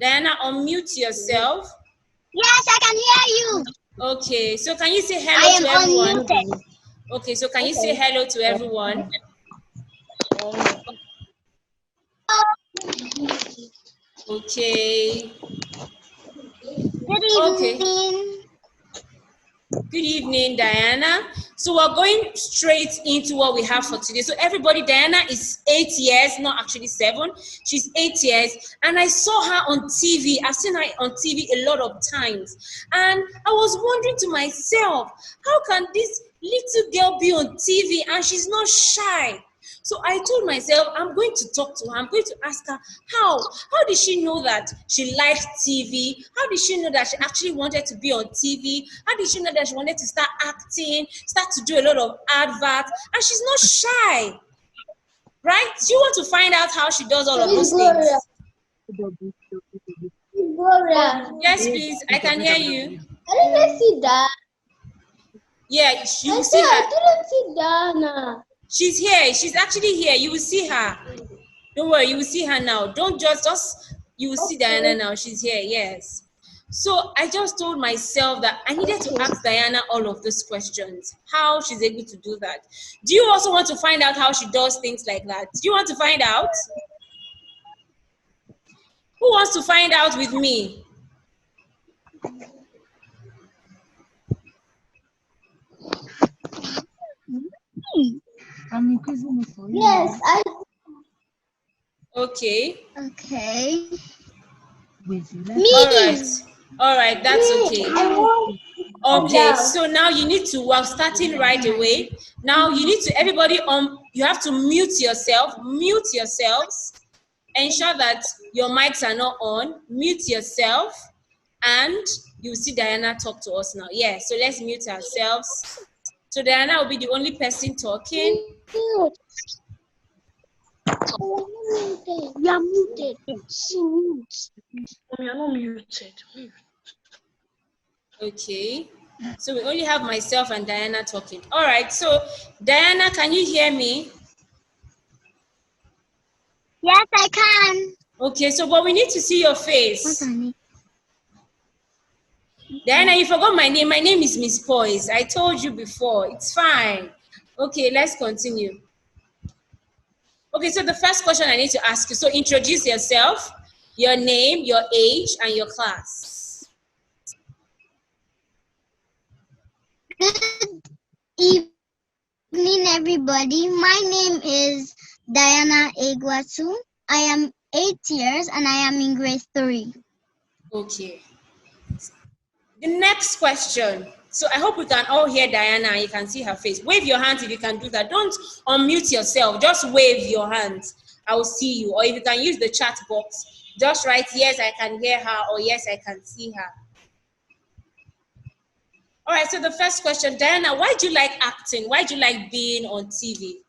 Diana, unmute yourself. Yes, I can hear you. Okay, so can you say hello to everyone? Unmuted. Okay, so can you say hello to everyone? Okay. Good Okay. evening. Good evening, Diana. So we're going straight into what we have for today. So everybody, Diana is 8 years, not actually 7. She's 8 years. And I saw her on TV. I've seen her on TV a lot of times. And I was wondering to myself, how can this little girl be on TV and she's not shy? So I told myself, I'm going to talk to her. I'm going to ask her how. How did she know that she liked TV? How did she know that she actually wanted to be on TV? How did she know that she wanted to start acting, start to do a lot of adverts? And she's not shy, right? Do you want to find out how she does all of those things? Yes, please. I can hear you. I didn't see that. Yeah, you will see her. I didn't see Dana. She's here. She's actually here. You will see her. Don't worry, you will see her now. Don't just you will see Diana now. She's here, yes. So I just told myself that I needed to ask Diana all of these questions, how she's able to do that. Do you also want to find out how she does things like that? Do you want to find out? Who wants to find out with me? I'm increasing it for you. Yes, I. Okay. Okay. Me. All right, that's okay. Okay, so now you need to, we're starting right away. Now you need to, everybody, you have to mute yourself, mute yourselves, ensure that your mics are not on, mute yourself, and you see Diana talk to us now. Yeah, so let's mute ourselves. So Diana will be the only person talking. You are muted. She mutes. You're not muted. Okay, so we only have myself and Diana talking. All right, so Diana, can you hear me? Yes, I can. Okay, so but we need to see your face. Diana, you forgot my name. My name is Miss Poise. I told you before. It's fine. Okay, let's continue. Okay, so the first question I need to ask you. So introduce yourself, your name, your age, and your class. Good evening, everybody. My name is Diana Egwuatu. I am 8 years and I am in grade 3. Okay. The next question. So I hope we can all hear Diana and you can see her face. Wave your hands if you can do that. Don't unmute yourself. Just wave your hands. I will see you. Or if you can use the chat box, just write, yes, I can hear her, or yes, I can see her. All right, so the first question, Diana, why do you like acting? Why do you like being on TV?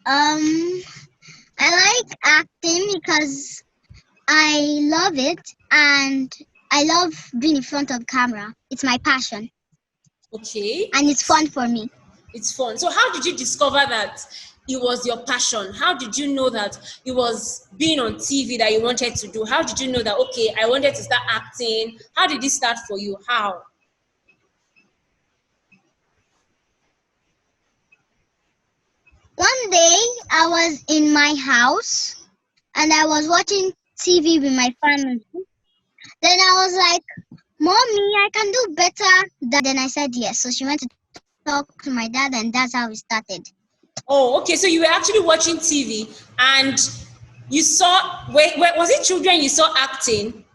I like acting because I love it and I love being in front of camera. It's my passion. Okay. And it's fun for me. It's fun. So how did you discover that it was your passion? How did you know that it was being on TV that you wanted to do? How did you know that, okay, I wanted to start acting? How did it start for you? How? One day I was in my house and I was watching TV with my family. Then I was like, Mommy, I can do better. Then I said yes. So she went to talk to my dad and that's how we started. Oh, okay. So you were actually watching TV and you saw, was it children you saw acting?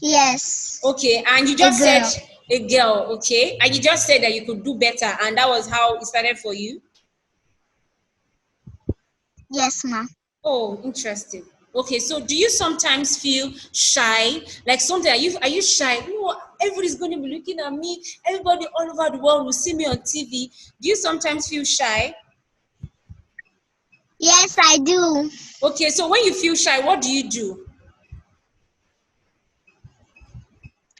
Yes. Okay, and you just said a girl, okay? And you just said that you could do better and that was how it started for you? Yes, ma'am. Oh, interesting. Okay, so do you sometimes feel shy? Like something, are you shy? Oh, everybody's going to be looking at me. Everybody all over the world will see me on TV. Do you sometimes feel shy? Yes, I do. Okay, so when you feel shy, what do you do?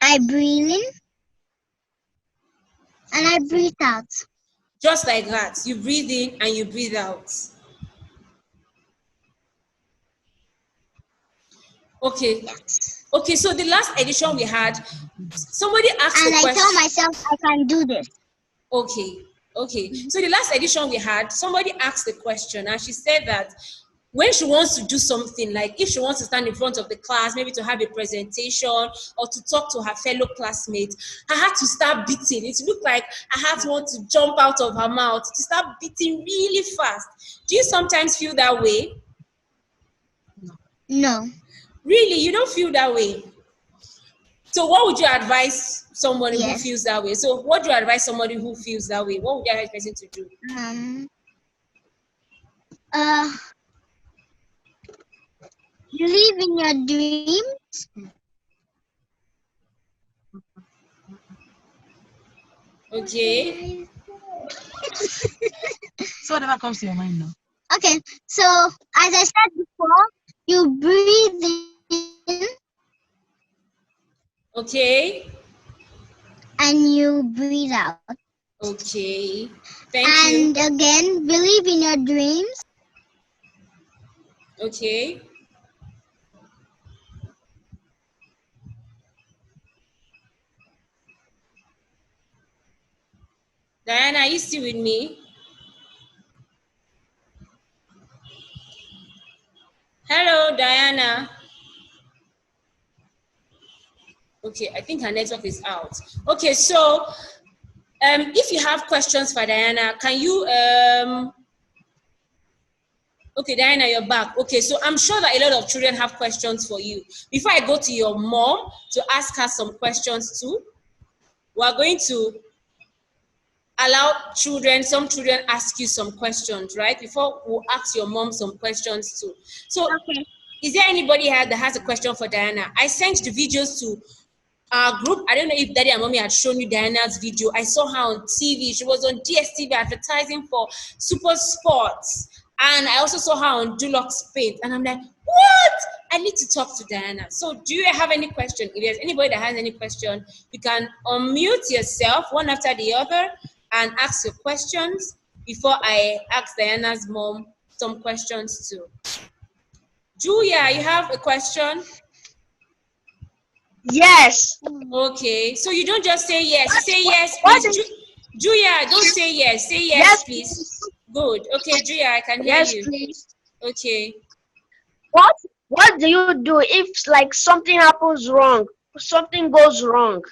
I breathe in and I breathe out. Just like that. You breathe in and you breathe out. Okay. Okay, so the last edition we had, somebody asked And the I question. tell myself I can do this. Okay, okay. So the last edition we had, somebody asked the question, and she said that when she wants to do something, like if she wants to stand in front of the class, maybe to have a presentation or to talk to her fellow classmates, her heart to start beating. It looked like her heart want to jump out of her mouth, to start beating really fast. Do you sometimes feel that way? No. Really, you don't feel that way? So what would you advise somebody who Yes. feels that way? So what do you advise somebody who feels that way? What would you advise person to do? Believe in your dreams. Okay. So whatever comes to your mind now. Okay, so as I said before, you breathe in Okay. and you breathe out. Okay. Thank And you. again, believe in your dreams. Okay. Diana, are you still with me? Hello, Diana. Okay, I think her network is out. Okay, so if you have questions for Diana, can you okay, Diana, you're back. Okay, so I'm sure that a lot of children have questions for you. Before I go to your mom to ask her some questions too, we're going to allow some children ask you some questions, right? Before we'll ask your mom some questions too. So, Okay. is there anybody here that has a question for Diana? I sent the videos to our group. I don't know if Daddy and Mommy had shown you Diana's video. I saw her on TV. She was on DSTV advertising for Super Sports. And I also saw her on Dulux Paint. And I'm like, what? I need to talk to Diana. So do you have any question? If there's anybody that has any question, you can unmute yourself one after the other and ask your questions before I ask Diana's mom some questions too. Julia, you have a question? Yes. Okay, so you don't just say yes. You say yes, What please. is- Julia, don't say yes. Say yes, Yes, please. Good. Okay, Julia, I can hear Yes, you. please. Okay. What do you do if like something happens wrong? Something goes wrong.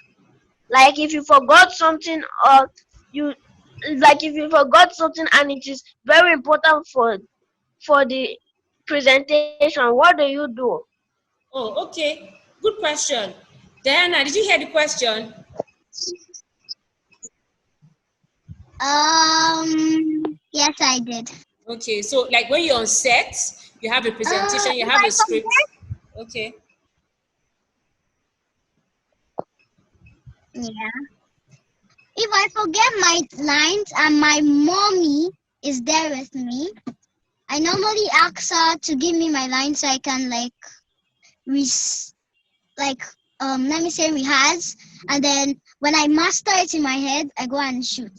Like if you forgot something or you if you forgot something and it is very important for the presentation, what do you do? Oh, okay. Good question. Diana, did you hear the question? Yes, I did. Okay, so like when you're on set, you have a presentation, you If have I a script. forget, Okay. yeah. If I forget my lines and my mommy is there with me, I normally ask her to give me my lines so I can let me say rehearse, and then when I master it in my head, I go and shoot.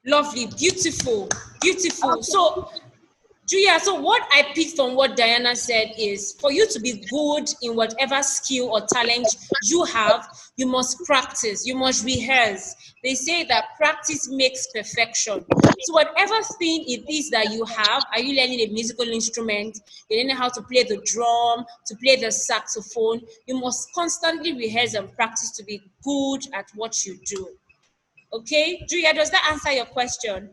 Lovely, beautiful, beautiful. Okay. So Julia, so what I picked from what Diana said is for you to be good in whatever skill or talent you have, you must practice, you must rehearse. They say that practice makes perfection. So whatever thing it is that you have, are you learning a musical instrument? You're learning how to play the drum, to play the saxophone. You must constantly rehearse and practice to be good at what you do. Okay? Julia, does that answer your question?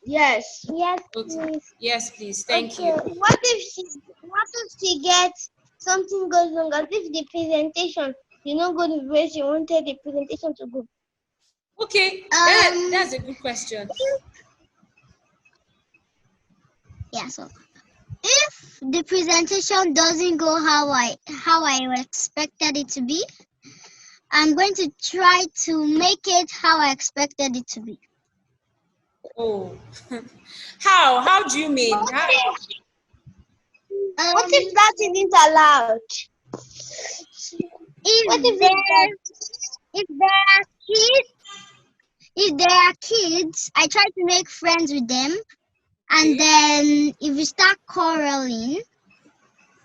Yes. Yes, Okay. please. Yes, please. Thank Okay. you. What if she gets something goes wrong? As if the presentation, go the way she wanted the presentation to go. Okay, that's a good question. Yeah. So if the presentation doesn't go how I expected it to be, I'm going to try to make it how I expected it to be. Oh, how do you mean? How? What if that isn't allowed? If there are kids, I try to make friends with them And then if we start quarreling,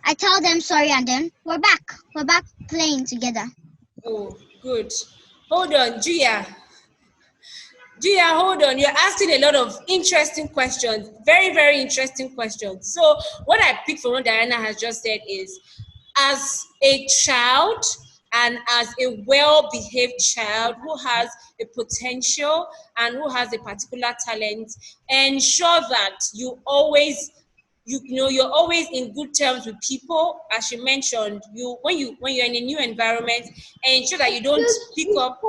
I tell them sorry, and then we're back. We're back playing together. Oh, good. Hold on, Julia. Julia, hold on. You're asking a lot of interesting questions. Very, very interesting questions. So what I picked from what Diana has just said is, as a child and as a well-behaved child who has a potential and who has a particular talent, ensure that you always you're always in good terms with people. As she mentioned, when you're in a new environment, ensure that you don't pick up.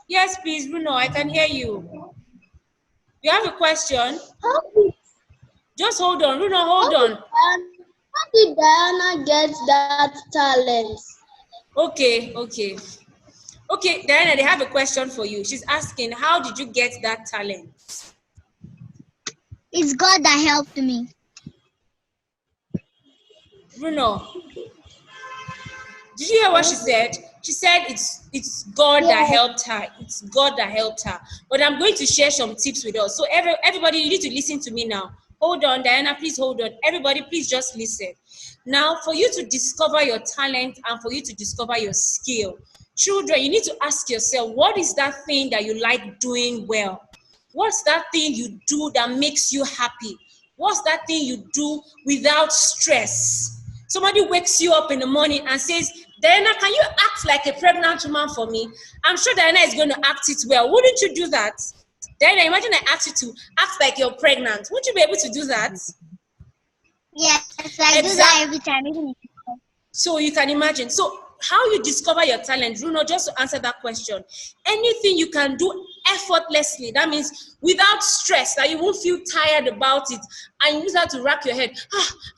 Yes, please, Bruno, I can hear you. You have a question? Just hold on, Bruno, hold on. How did Diana get that talent? Okay, Diana, they have a question for you. She's asking, how did you get that talent? It's God that helped me. Bruno, did you hear what she said? She said it's God that helped her. It's God that helped her. But I'm going to share some tips with us. So everybody, you need to listen to me now. Hold on, Diana, please hold on. Everybody, please just listen. Now, for you to discover your talent and for you to discover your skill, children, you need to ask yourself, what is that thing that you like doing well? What's that thing you do that makes you happy? What's that thing you do without stress? Somebody wakes you up in the morning and says, Diana, can you act like a pregnant woman for me? I'm sure Diana is going to act it well. Wouldn't you do that? Diana, imagine I asked you to act like you're pregnant. Wouldn't you be able to do that? Yes, I do that every time. So you can imagine. So how you discover your talent, Bruno, just to answer that question, anything you can do effortlessly, that means without stress, that you won't feel tired about it, and you just have to rack your head,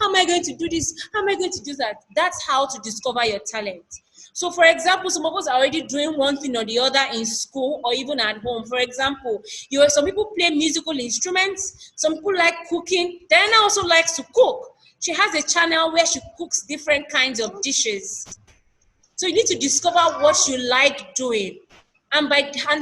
how am I going to do this? How am I going to do that? That's how to discover your talent. So for example, some of us are already doing one thing or the other in school or even at home. For example, some people play musical instruments, some people like cooking. Diana also likes to cook. She has a channel where she cooks different kinds of dishes. So you need to discover what you like doing. And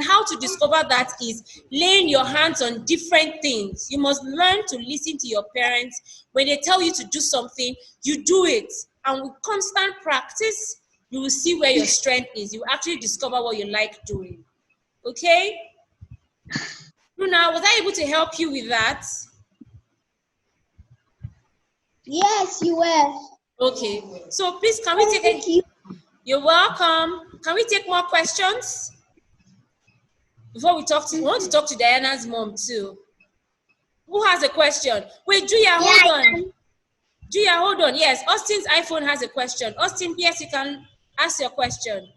how to discover that is laying your hands on different things. You must learn to listen to your parents. When they tell you to do something, you do it. And with constant practice, you will see where your strength is. You actually discover what you like doing. Okay? Luna, was I able to help you with that? Yes, you were. Okay. So please, can we take You're welcome. Can we take more questions? Before we want to talk to Diana's mom too. Who has a question? Wait, Julia, hold on. Julia, hold on. Yes, Austin's iPhone has a question. Austin, yes, you can ask your question.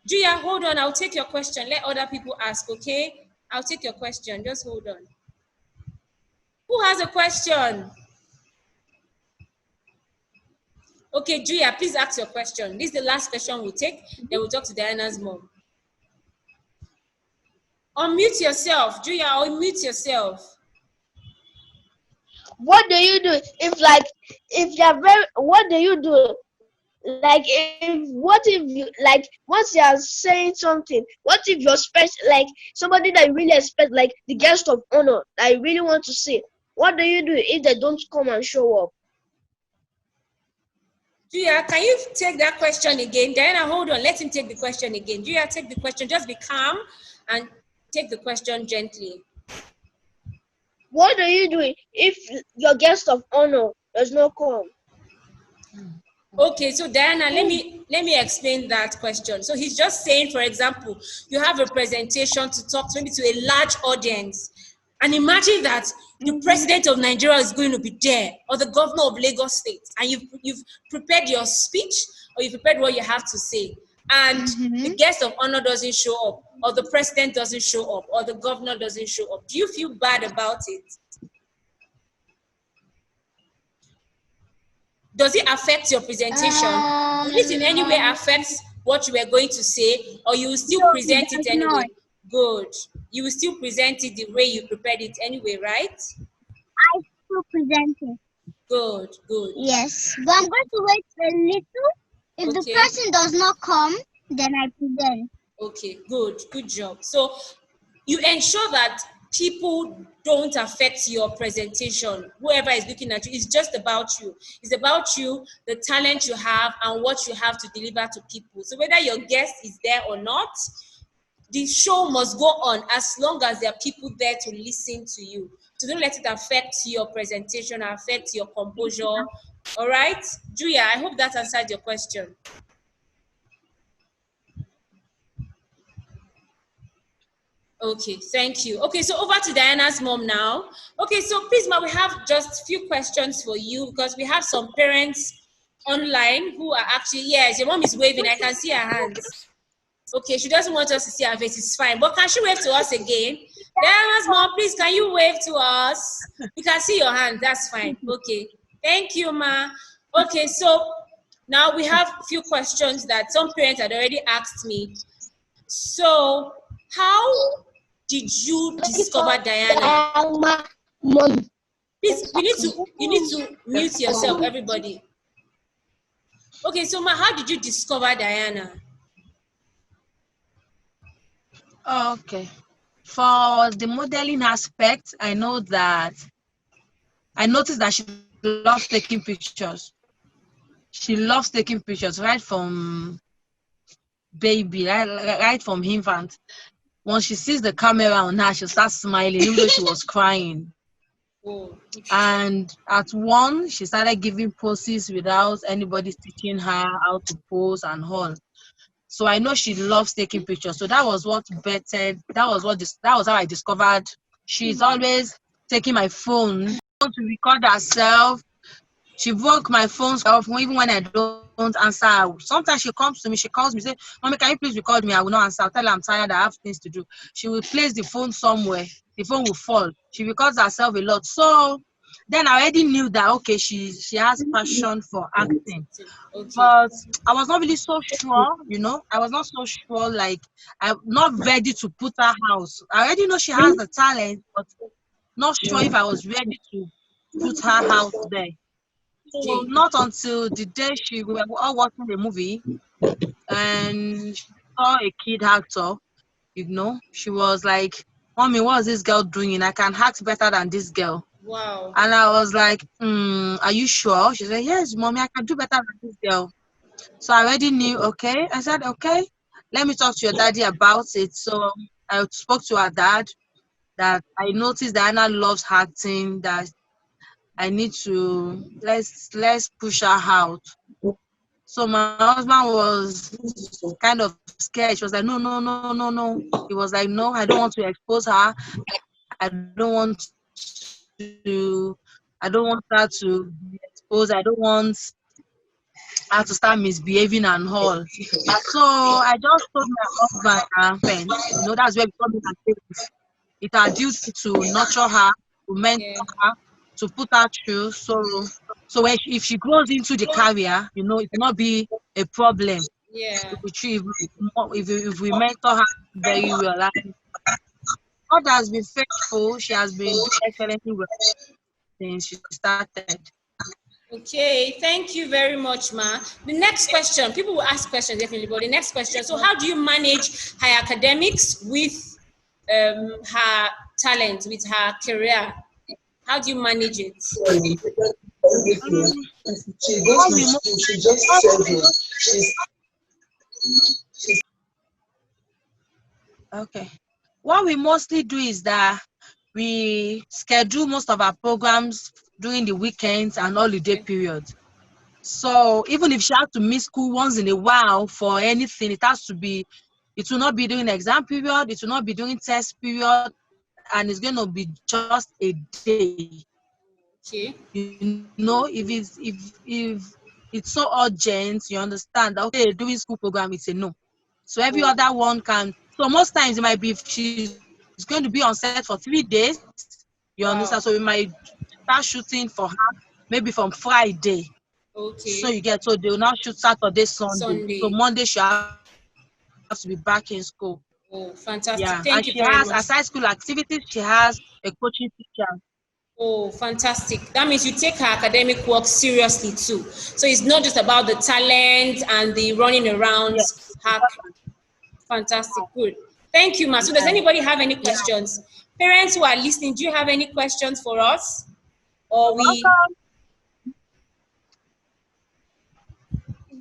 Julia, hold on. I'll take your question. Let other people ask, okay? I'll take your question. Just hold on. Who has a question? Okay, Julia, please ask your question. This is the last question we'll take. Then we'll talk to Diana's mom. Unmute yourself. Julia, unmute yourself. What do you do if you're very, what do you do? Like, what if you, like, once you are saying something, what if you're special, like somebody that you really expect, like the guest of honor that you really want to see? What do you do if they don't come and show up? Julia, can you take that question again? Diana, hold on. Let him take the question again. Julia, take the question. Just be calm and take the question gently. What do you do if your guest of honor does not come? Okay, so Diana, let me explain that question. So he's just saying, for example, you have a presentation to talk maybe to a large audience, and imagine that the president of Nigeria is going to be there, or the governor of Lagos State, and you've prepared your speech, or you've prepared what you have to say, and the guest of honor doesn't show up, or the president doesn't show up, or the governor doesn't show up. Do you feel bad about it? Does it affect your presentation? Will it in any way affect what you were going to say, or you will still present it anyway? Good. You will still present it the way you prepared it anyway, right? I still present it. Good, good. Yes, but I'm going to wait a little. If the person does not come, then I present. Okay, good job. So you ensure that people don't affect your presentation. Whoever is looking at you, it's just about you. It's about you, the talent you have, and what you have to deliver to people. So whether your guest is there or not, the show must go on as long as there are people there to listen to you. So don't let it affect your presentation, affect your composure. All right, Julia, I hope that answered your question. Okay, thank you. Okay, so over to Diana's mom now. Okay, so please, ma, we have just a few questions for you because we have some parents online who are actually, yes, your mom is waving. I can see her hands. Okay, she doesn't want us to see her face. It's fine. But can she wave to us again? Diana's mom, please, can you wave to us? We can see your hand. That's fine. Okay. Thank you, ma. Okay, so now we have a few questions that some parents had already asked me. So, how did you discover Diana? Please, you need to mute yourself, everybody. Okay, so ma, how did you discover Diana? Okay. For the modeling aspect, I noticed that she loves taking pictures. She loves taking pictures right from baby, right from infant. Once she sees the camera on her, she'll start smiling, even though she was crying. Oh. And at one, she started giving poses without anybody teaching her how to pose and all. So I know she loves taking pictures. So that was what bettered. That was how I discovered she's always taking my phone to record herself. She broke my phone off even when I don't answer her. Sometimes she comes to me, she calls me, say, "Mommy, can you please record me?" I will not answer. I'll tell her I'm tired, I have things to do. She will place the phone somewhere. The phone will fall. She records herself a lot. So then I already knew that okay, she has passion for acting. Okay. But I was not really so sure, I was not so sure, like I'm not ready to put her house. I already know she has the talent, but not sure if I was ready to put her house there. So not until the day we were all watching the movie and she saw a kid actor, she was like, "Mommy, what's this girl doing? I can act better than this girl." Wow. And I was like, "Are you sure?" She said, "Yes, Mommy, I can do better than this girl." So I already knew, okay. I said, okay, let me talk to your daddy about it. So I spoke to her dad that I noticed that Anna loves acting, that I need to let's push her out. So my husband was kind of scared. She was like, no, no, no, no, no. He was like, no, I don't want to expose her. I don't want I don't want her to be exposed. I don't want her to start misbehaving and all. So I just told my husband, friend, that's where we come in and parents. It's our duty to nurture her, to mentor her, to put her through. So when if she grows into the career, it will not be a problem. Yeah. If we mentor her very well. And God has been faithful. She has been doing excellently well since she started. Okay, thank you very much, ma. The next question, people will ask questions definitely, but the next question, so how do you manage her academics with her talent, with her career? How do you manage it? Okay. What we mostly do is that we schedule most of our programs during the weekends and holiday periods. So even if she has to miss school once in a while for anything, it will not be during exam period, it will not be during test period, and it's going to be just a day. Okay. If it's so urgent, you understand that okay, doing school program it's a no. So every other one can. So most times it might be if she's going to be on set for 3 days, you understand. So we might start shooting for her maybe from Friday. Okay. So so they will now shoot Saturday, Sunday. So Monday she has to be back in school. Oh, fantastic. Yeah, Thank and you she very has much. aside school activities, she has a coaching teacher. Oh, fantastic. That means you take her academic work seriously too. So it's not just about the talent and the running around. Yes. Fantastic. Good. Thank you, ma. So does anybody have any questions? Parents who are listening, do you have any questions for us? Or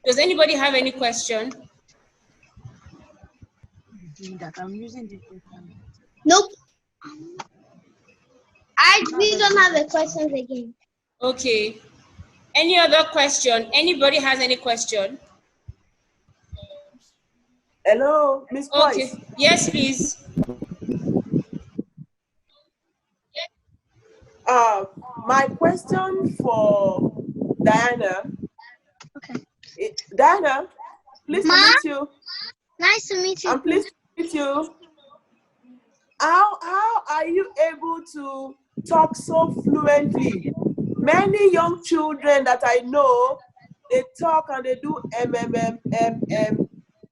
does anybody have any question? That I'm using this. Nope. We don't have the questions again. Okay. Any other question? Anybody has any question? Hello, Miss Okay. Joyce. Yes, please. My question for Diana. Okay. Diana, pleased to Ma? meet you. Nice to meet you. I'm pleased to meet you. How are you able to talk so fluently? Many young children that I know, they talk and they do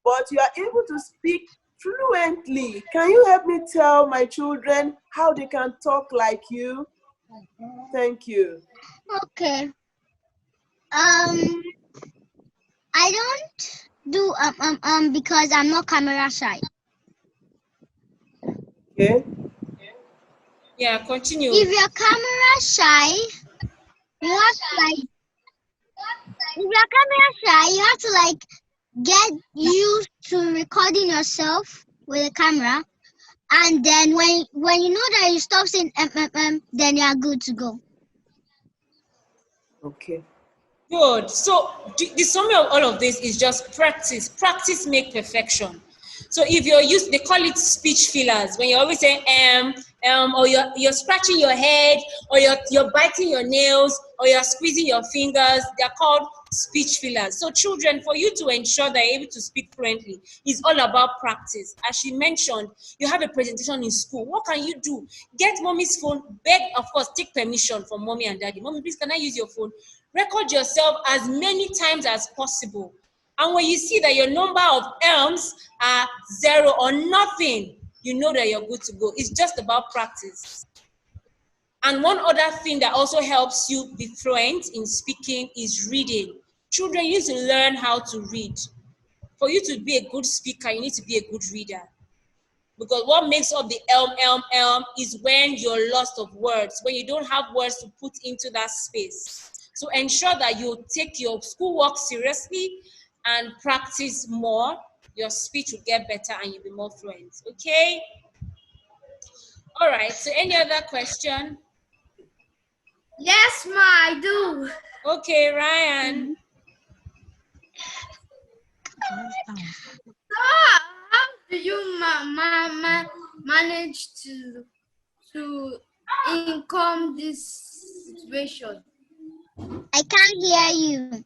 but you are able to speak fluently. Can you help me tell my children how they can talk like you? Thank you. Okay. I don't do because I'm not camera shy. Okay. Yeah, continue. If you're camera shy, you have to like. If you're camera shy, you have to like get used to recording yourself with a camera, and then when you know that you stop saying then you are good to go. Okay. Good. So the summary of all of this is just practice. Practice make perfection. So if you're used, they call it speech fillers. When you're always saying or you're scratching your head, or you're biting your nails, or you're squeezing your fingers, they're called speech fillers. So children, for you to ensure that you're able to speak fluently, is all about practice. As she mentioned, you have a presentation in school. What can you do? Get mommy's phone, beg, of course, take permission from mommy and daddy. Mommy, please, can I use your phone? Record yourself as many times as possible. And when you see that your number of elms are 0 or nothing, you know that you're good to go. It's just about practice. And one other thing that also helps you be fluent in speaking is reading. Children, you need to learn how to read. For you to be a good speaker, you need to be a good reader. Because what makes up the elm is when you're lost of words, when you don't have words to put into that space. So ensure that you take your schoolwork seriously and practice more. Your speech will get better and you'll be more fluent. Okay? All right. So any other question? Yes, ma, I do. Okay, Ryan. So, how do you manage to income this situation? I can't hear you.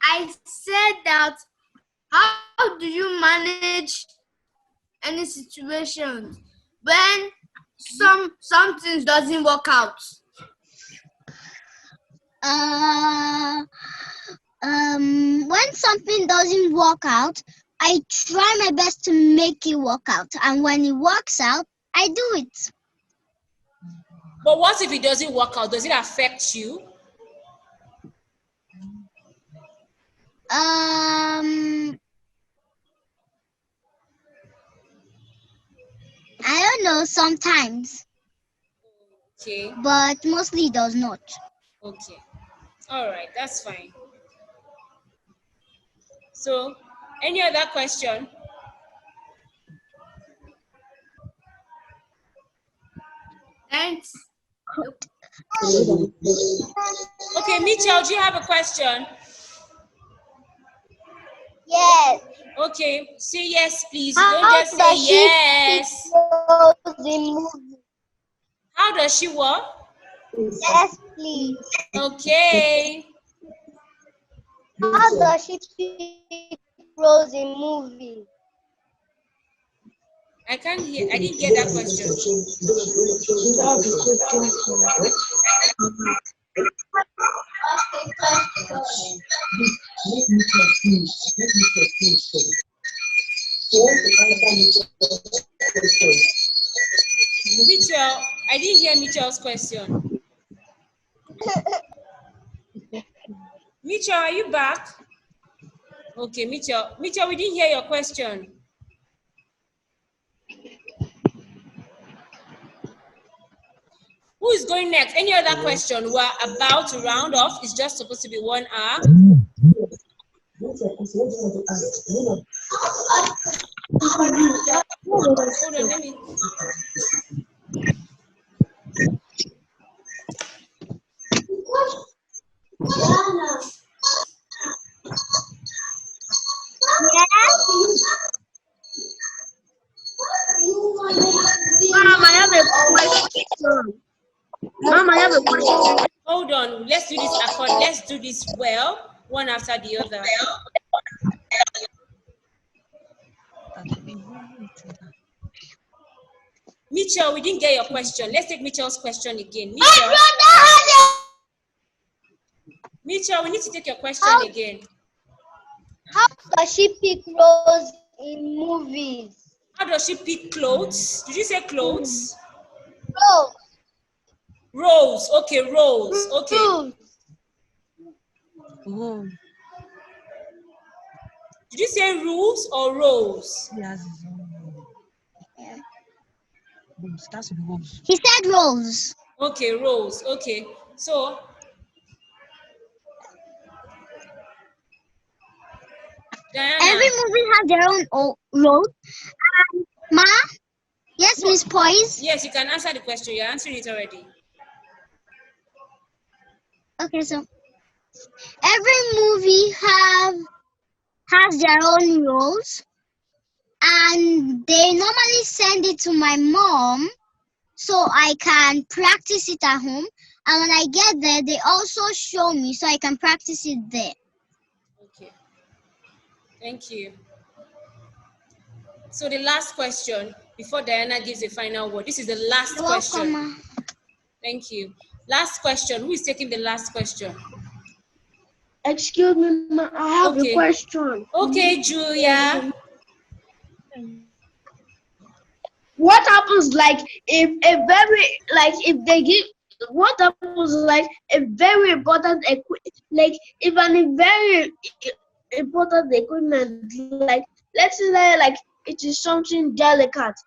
I said that how do you manage any situation when something doesn't work out? When something doesn't work out, I try my best to make it work out, and when it works out, I do it. But what if it doesn't work out? Does it affect you? I don't know, sometimes. Okay. But mostly it does not. Okay. All right, that's fine. So, any other question? Thanks. Okay, Mitchell, do you have a question? Yes. Okay, say yes, please. How Don't just say does she yes. movie? How does she what? Yes, please. Okay. How does she speak Rose in movie? I can't hear. I didn't get that question. Mitchell, I didn't hear Mitchell's question. Mitchell, are you back? Okay, Mitchell, we didn't hear your question. Who is going next? Any other question? We're about to round off. It's just supposed to be 1 hour. Hold on, let me. Mom, I have a question. Mom, I have a question. Hold on. Let's do this accord. Let's do this well, one after the other. Mitchell, we didn't get your question. Let's take Mitchell's question again. Mitchell, we need to take your question again. How does she pick roles in movies? How does she pick clothes? Did you say clothes? Roles. Roles. Okay, roles. Okay. Oh, Did you say rules or roles? he has his own role. That's roles. He said roles. Okay, roles. Okay. So, Diana. Every movie has their own role. Ma? Yes, Miss Poise? Yes, you can answer the question. You're answering it already. Okay, so every movie has their own roles, and they normally send it to my mom so I can practice it at home. And when I get there, they also show me so I can practice it there. Okay. Thank you. So the last question, before Diana gives a final word. This is the last You're question. welcome, Ma. Thank you. Last question. Who is taking the last question? Excuse me, ma, I have a question. Okay, Julia. What happens like if they give, what happens like a very important like if an very important equipment, like let's say like it is something delicate,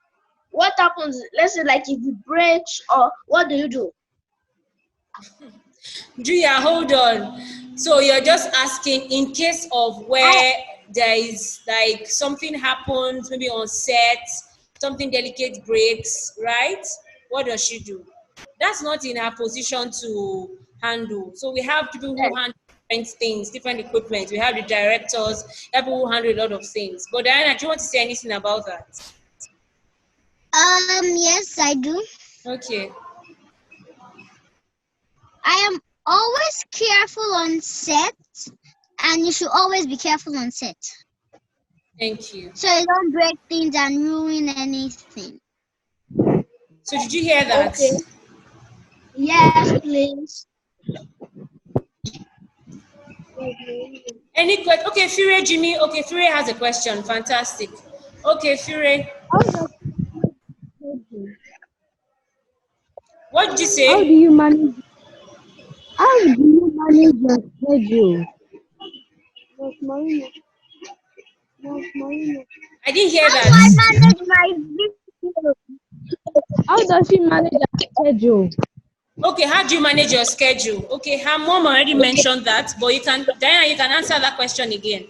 what happens, let's say like if it breaks, or what do you do? Julia, hold on. So you're just asking in case of where there is like something happens, maybe on set, something delicate breaks, right? What does she do? That's not in her position to handle. So we have people who handle different things, different equipment. We have the directors, people who handle a lot of things. But Diana, do you want to say anything about that? Yes, I do. Okay. I am always careful on set, and you should always be careful on set. Thank you. So you don't break things and ruin anything. So did you hear that? Okay. Yes, please. Any question? Okay, Fure, Jimmy. Okay, Fure has a question. Fantastic. Okay, Fure. What did you say? How do you manage your schedule? I didn't hear How do I that. manage my video? How does she manage her schedule? Okay, how do you manage your schedule? Okay, her mom already mentioned that, but you can, Diana, you can answer that question again.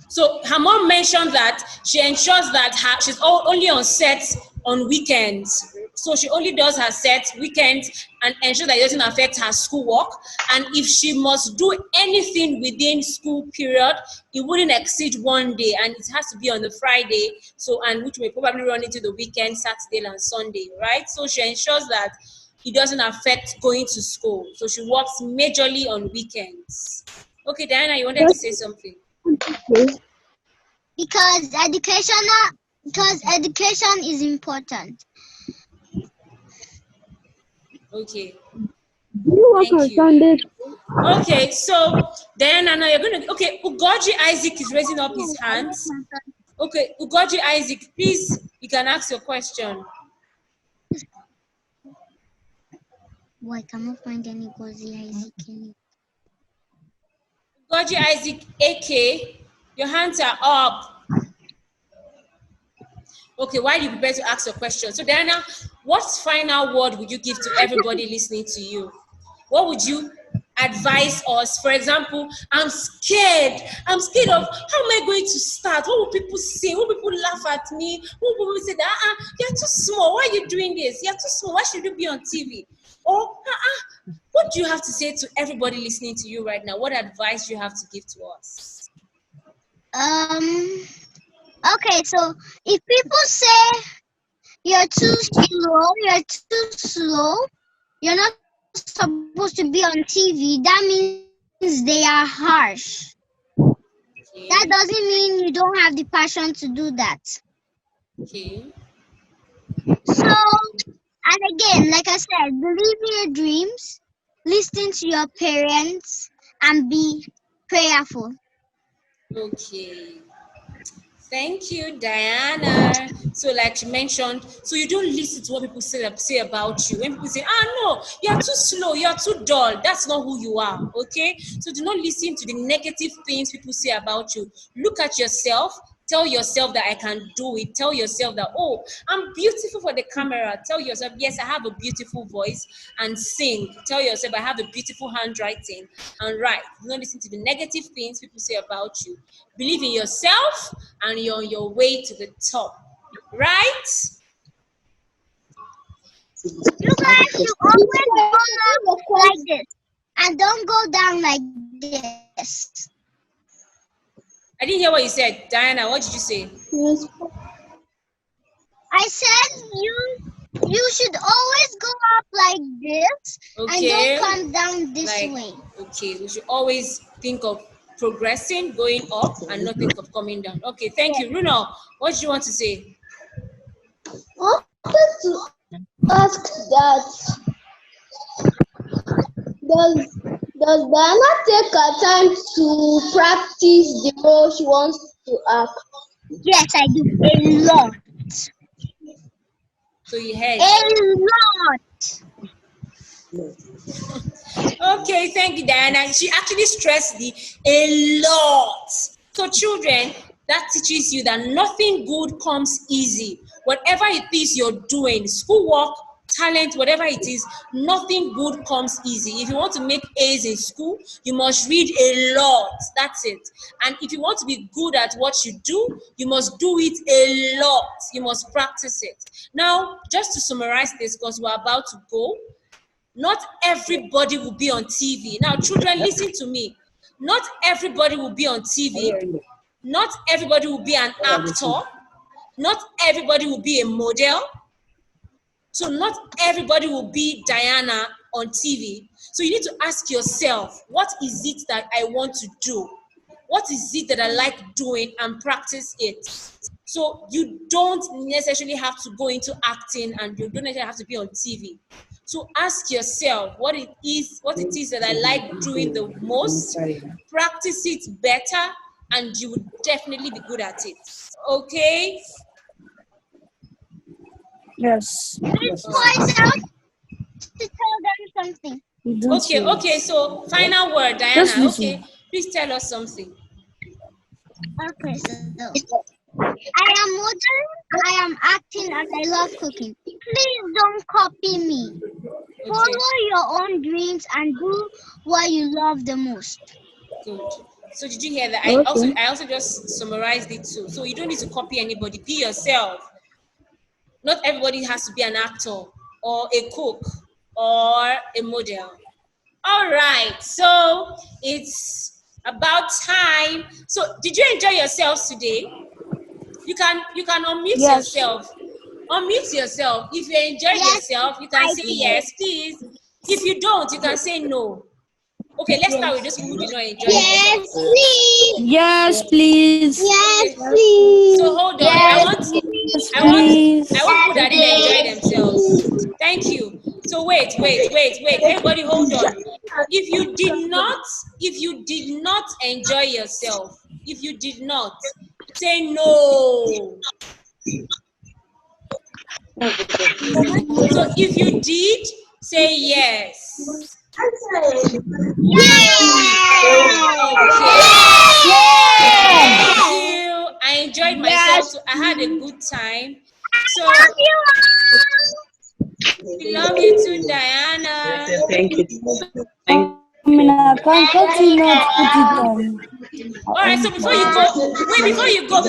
So her mom mentioned that she ensures that she's only on set on weekends. So she only does her set weekends and ensures that it doesn't affect her schoolwork. And if she must do anything within school period, it wouldn't exceed 1 day, and it has to be on the Friday. So, and which may probably run into the weekend, Saturday and Sunday, right? So she ensures that it doesn't affect going to school. So she works majorly on weekends. Okay, Diana, you wanted to say something? Because education is important. Okay. Do you work on Sunday? Okay, so Diana, now you're gonna. Okay, Ugoji Isaac is raising up his hands. Okay, Ugoji Isaac, please, you can ask your question. Boy, I cannot find any Ugoji Isaac. Ugoji Isaac, AK, your hands are up. Okay, while you prepare to ask your question. So Diana, what final word would you give to everybody listening to you? What would you advise us? For example, I'm scared. I'm scared of how am I going to start? What will people say? Will people laugh at me? Will people say that you're too small? Why are you doing this? You're too small. Why should you be on TV? Or what do you have to say to everybody listening to you right now? What advice do you have to give to us? Okay, so if people say you're too slow, you're not supposed to be on TV, that means they are harsh. That Okay. doesn't mean you don't have the passion to do that. Okay. So, and again, like I said, believe in your dreams, listen to your parents, and be prayerful. Okay. Thank you, Diana. So, like you mentioned, so you don't listen to what people say about you. When people say, no, you're too slow, you're too dull, that's not who you are. Okay? So, do not listen to the negative things people say about you. Look at yourself. Tell yourself that I can do it. Tell yourself that, oh, I'm beautiful for the camera. Tell yourself, yes, I have a beautiful voice, and sing. Tell yourself, I have a beautiful handwriting, and write. Do not listen to the negative things people say about you. Believe in yourself, and you're on your way to the top. Right? You guys should always go up like this and don't go down like this. I didn't hear what you said. Diana, what did you say? I said you should always go up like this and don't come down this way. Okay, we should always think of progressing, going up, and not think of coming down. Okay, thank you. Runo, what do you want to say? I wanted to ask that does Diana take her time to practice the role she wants to act? Yes, I do. A lot. So you heard. A lot. Okay, thank you, Diana. She actually stressed the a lot. So, children, that teaches you that nothing good comes easy. Whatever it is you're doing, schoolwork, talent, whatever it is, nothing good comes easy. If you want to make A's in school, you must read a lot. That's it. And if you want to be good at what you do, you must do it a lot. You must practice it. Now, just to summarize this, because we're about to go, not everybody will be on TV. Now, children, listen to me. Not everybody will be on TV. Not everybody will be an actor. Not everybody will be a model. So not everybody will be Diana on TV. So you need to ask yourself, what is it that I want to do? What is it that I like doing, and practice it? So you don't necessarily have to go into acting, and you don't necessarily have to be on TV. So ask yourself what it is that I like doing the most, practice it better, and you would definitely be good at it. Okay? Yes. Please point out to tell them something. Okay, so final word, Diana. Okay, please tell us something. Okay, so I am modeling, I am acting, and I love cooking. Please don't copy me. Follow your own dreams and do what you love the most. Good. So did you hear that? I also just summarized it too. So you don't need to copy anybody. Be yourself. Not everybody has to be an actor or a cook or a model. All right. So it's about time. So did you enjoy yourselves today? You can unmute yourself. Unmute yourself. If you enjoyed yourself, you can say yes, please. If you don't, you can say no. Okay, let's start with those people who did not enjoy Yes, themselves. please. Yes, please. Yes, please. So hold on. I want people that didn't enjoy themselves. Thank you. So wait. Everybody hold on. If you did not enjoy yourself, if you did not, say no. So if you did, say yes. Thank you. I enjoyed myself. So I had a good time. So We love you too, Diana. Thank you. I can't you not put it on? All right, so before you go,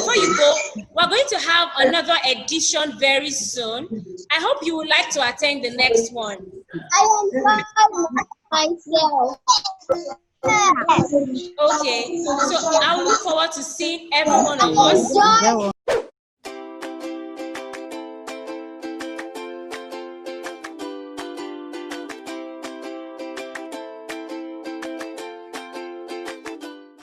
we're going to have another edition very soon. I hope you would like to attend the next one. I am myself. Okay, so I will look forward to seeing every one of us. Enjoy